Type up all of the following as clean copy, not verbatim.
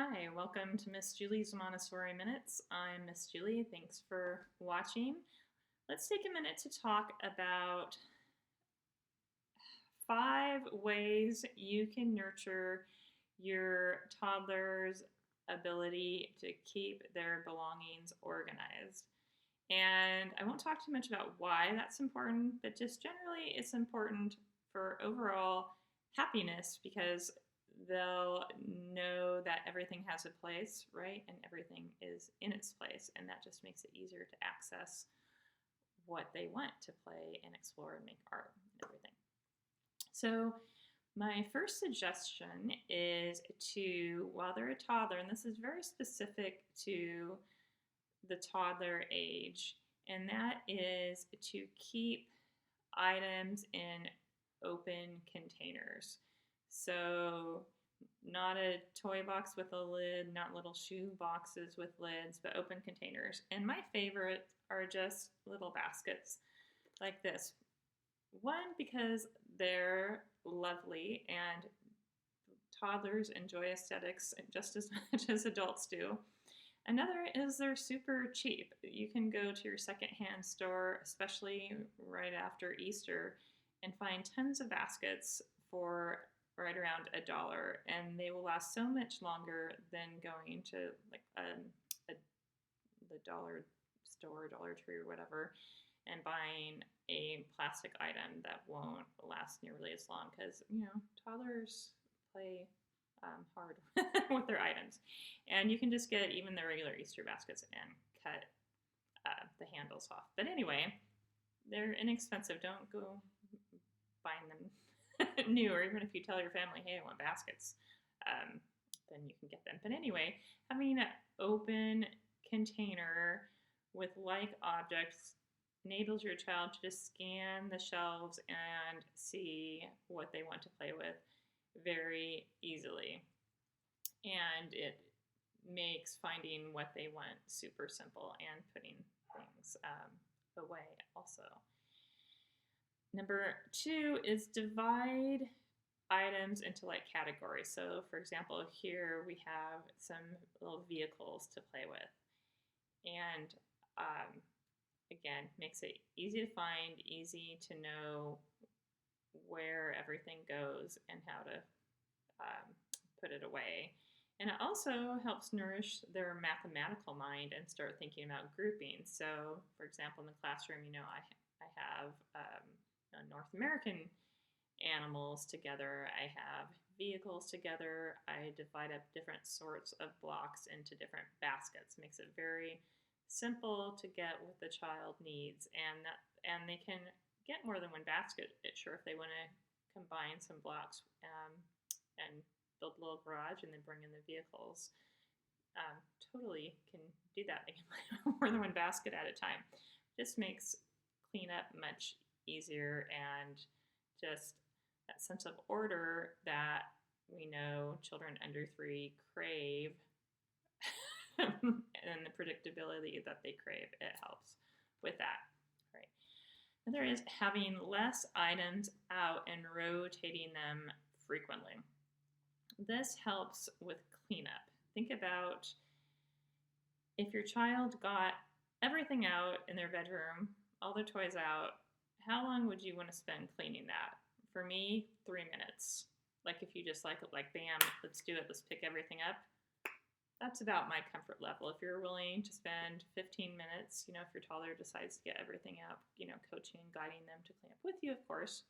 Hi, welcome to Miss Julie's Montessori Minutes. I'm Miss Julie. Thanks for watching. Let's take a minute to talk about 5 ways you can nurture your toddler's ability to keep their belongings organized. And I won't talk too much about why that's important, but just generally it's important for overall happiness because they'll know that everything has a place, right? And everything is in its place. And that just makes it easier to access what they want to play and explore and make art and everything. So, my first suggestion is to, while they're a toddler, and this is very specific to the toddler age, and that is to keep items in open containers. So, not a toy box with a lid, not little shoe boxes with lids, but open containers. And my favorite are just little baskets like this. One, because they're lovely and toddlers enjoy aesthetics just as much as adults do. Another is they're super cheap. You can go to your secondhand store, especially right after Easter, and find tons of baskets for right around $1, and they will last so much longer than going to like the dollar store, Dollar Tree, or whatever, and buying a plastic item that won't last nearly as long because toddlers play hard with their items. And you can just get even the regular Easter baskets and cut the handles off. But anyway, they're inexpensive. Don't go buying them new, or even if you tell your family, hey, I want baskets, then you can get them. But anyway, having an open container with like objects enables your child to just scan the shelves and see what they want to play with very easily. And it makes finding what they want super simple and putting things away also. Number 2 is divide items into like categories. So for example, here we have some little vehicles to play with. And again, makes it easy to find, easy to know where everything goes and how to put it away. And it also helps nourish their mathematical mind and start thinking about grouping. So, for example, in the classroom, I have North American animals together. I have vehicles together. I divide up different sorts of blocks into different baskets. Makes it very simple to get what the child needs, and they can get more than one basket. Sure, if they want to combine some blocks and build a little garage and then bring in the vehicles, totally can do that. They can buy more than one basket at a time. Just makes cleanup much easier, and just that sense of order that we know children under 3 crave and the predictability that they crave, it helps with that. Right. Another is having less items out and rotating them frequently. This helps with cleanup. Think about if your child got everything out in their bedroom, all their toys out, how long would you want to spend cleaning that? For me, 3 minutes. Like if you just like bam, let's do it, let's pick everything up. That's about my comfort level. If you're willing to spend 15 minutes, if your toddler decides to get everything out, coaching and guiding them to clean up with you, of course.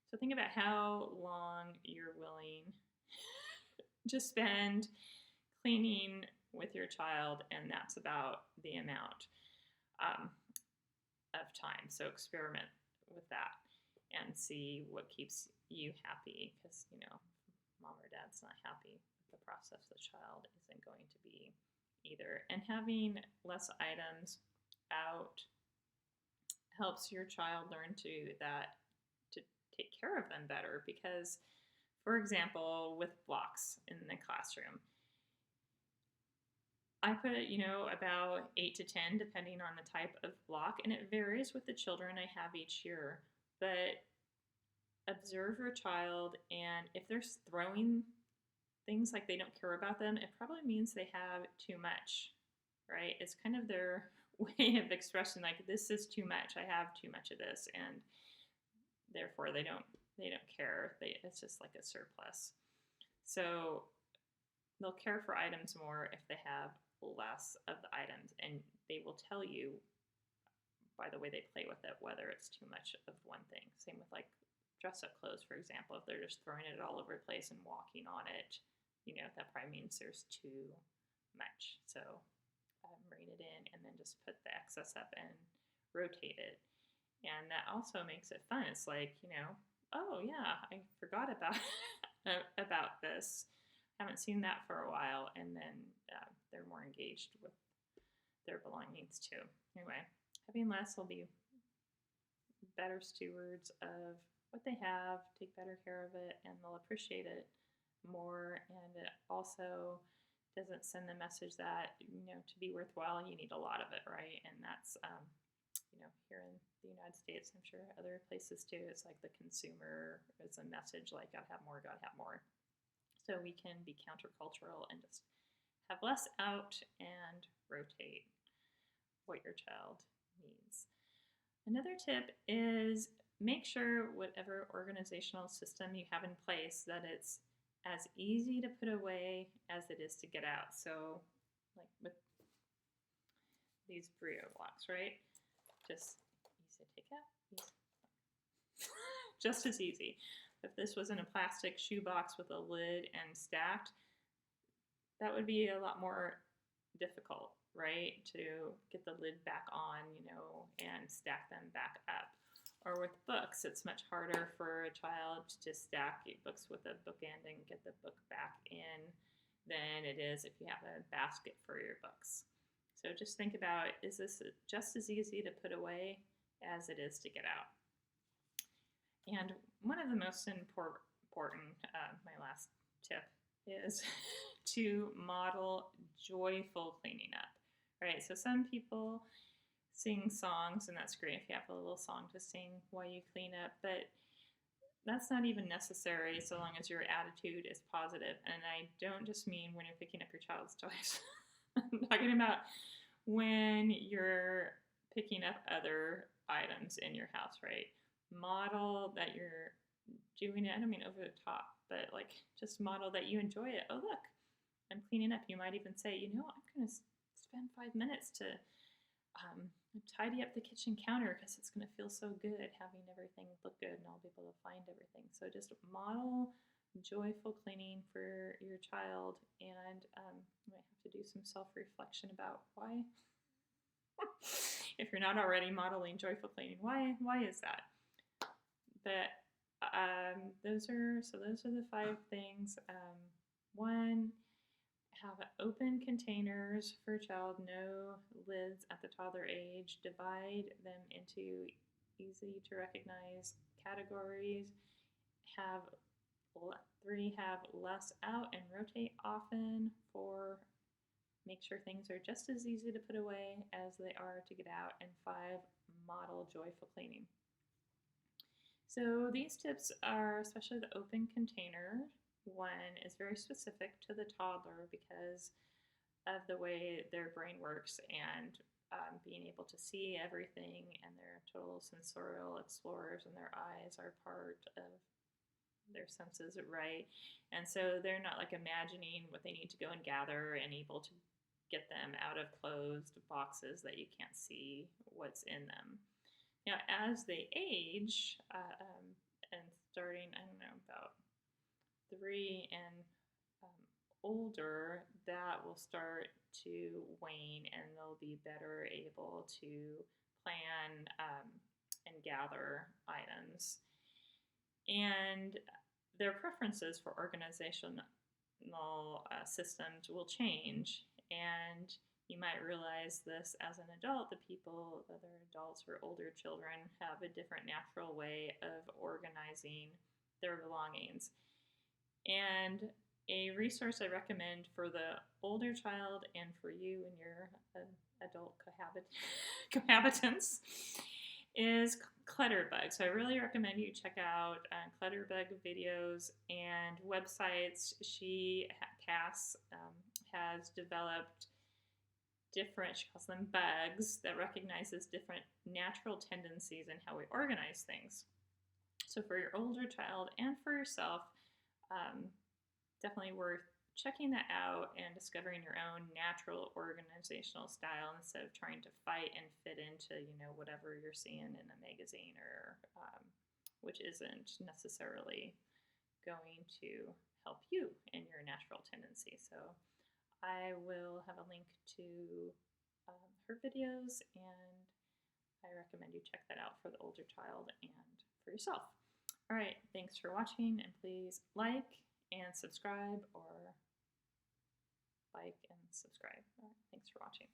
So think about how long you're willing to spend cleaning with your child, and that's about the amount of time. So experiment with that and see what keeps you happy, because mom or dad's not happy with the process, the child isn't going to be either. And having less items out helps your child learn to take care of them better, because for example, with blocks in the classroom, I put about 8 to 10 depending on the type of block, and it varies with the children I have each year. But observe your child, and if they're throwing things like they don't care about them, it probably means they have too much, right? It's kind of their way of expressing like, this is too much. I have too much of this, and therefore they don't care. It's just like a surplus. So they'll care for items more if they have less of the items, and they will tell you by the way they play with it whether it's too much of one thing. Same with like dress up clothes, for example. If they're just throwing it all over the place and walking on it, that probably means there's too much. So rein it in and then just put the excess up and rotate it. And that also makes it fun. It's like, oh yeah, I forgot about about this. Haven't seen that for a while, and then they're more engaged with their belongings too. Anyway, having less will be better stewards of what they have, take better care of it, and they'll appreciate it more. And it also doesn't send the message that, to be worthwhile, you need a lot of it, right? And that's, here in the United States, I'm sure other places too, it's like the consumer is a message like, gotta have more, gotta have more. So we can be countercultural and just have less out and rotate what your child needs. Another tip is make sure whatever organizational system you have in place that it's as easy to put away as it is to get out. So like with these burrito blocks, right? Just easy to take out. Just as easy. If this was in a plastic shoebox with a lid and stacked, that would be a lot more difficult, right? To get the lid back on, and stack them back up. Or with books, it's much harder for a child to just stack books with a bookend and get the book back in than it is if you have a basket for your books. So just think about, is this just as easy to put away as it is to get out? And one of the most important, my last tip, is to model joyful cleaning up, right? So some people sing songs, and that's great if you have a little song to sing while you clean up, but that's not even necessary so long as your attitude is positive. And I don't just mean when you're picking up your child's toys. I'm talking about when you're picking up other items in your house, right? Model that you're doing it, I don't mean over the top, but like just model that you enjoy it. Oh, look, I'm cleaning up. You might even say, I'm going to spend 5 minutes to tidy up the kitchen counter because it's going to feel so good having everything look good and I'll be able to find everything. So just model joyful cleaning for your child, and you might have to do some self-reflection about why. If you're not already modeling joyful cleaning, why is that? But those are the 5 things. 1, have open containers for a child, no lids at the toddler age. Divide them into easy to recognize categories. 3, have less out and rotate often. 4, make sure things are just as easy to put away as they are to get out. And 5, model joyful cleaning. So these tips are, especially the open container one, is very specific to the toddler because of the way their brain works and being able to see everything, and they're total sensorial explorers, and their eyes are part of their senses, right? And so they're not like imagining what they need to go and gather and able to get them out of closed boxes that you can't see what's in them. Now, as they age, and starting, about 3 and older, that will start to wane, and they'll be better able to plan and gather items. And their preferences for organizational systems will change, and you might realize this as an adult. Other adults or older children have a different natural way of organizing their belongings. And a resource I recommend for the older child and for you and your adult cohabitants is Clutterbug. So I really recommend you check out Clutterbug videos and websites. Cass, has developed different, she calls them bugs, that recognizes different natural tendencies in how we organize things. So for your older child and for yourself, definitely worth checking that out and discovering your own natural organizational style instead of trying to fight and fit into, whatever you're seeing in a magazine or which isn't necessarily going to help you in your natural tendency. So I will have a link to her videos, and I recommend you check that out for the older child and for yourself. All right, thanks for watching, and please like and subscribe, or like and subscribe. All right, thanks for watching.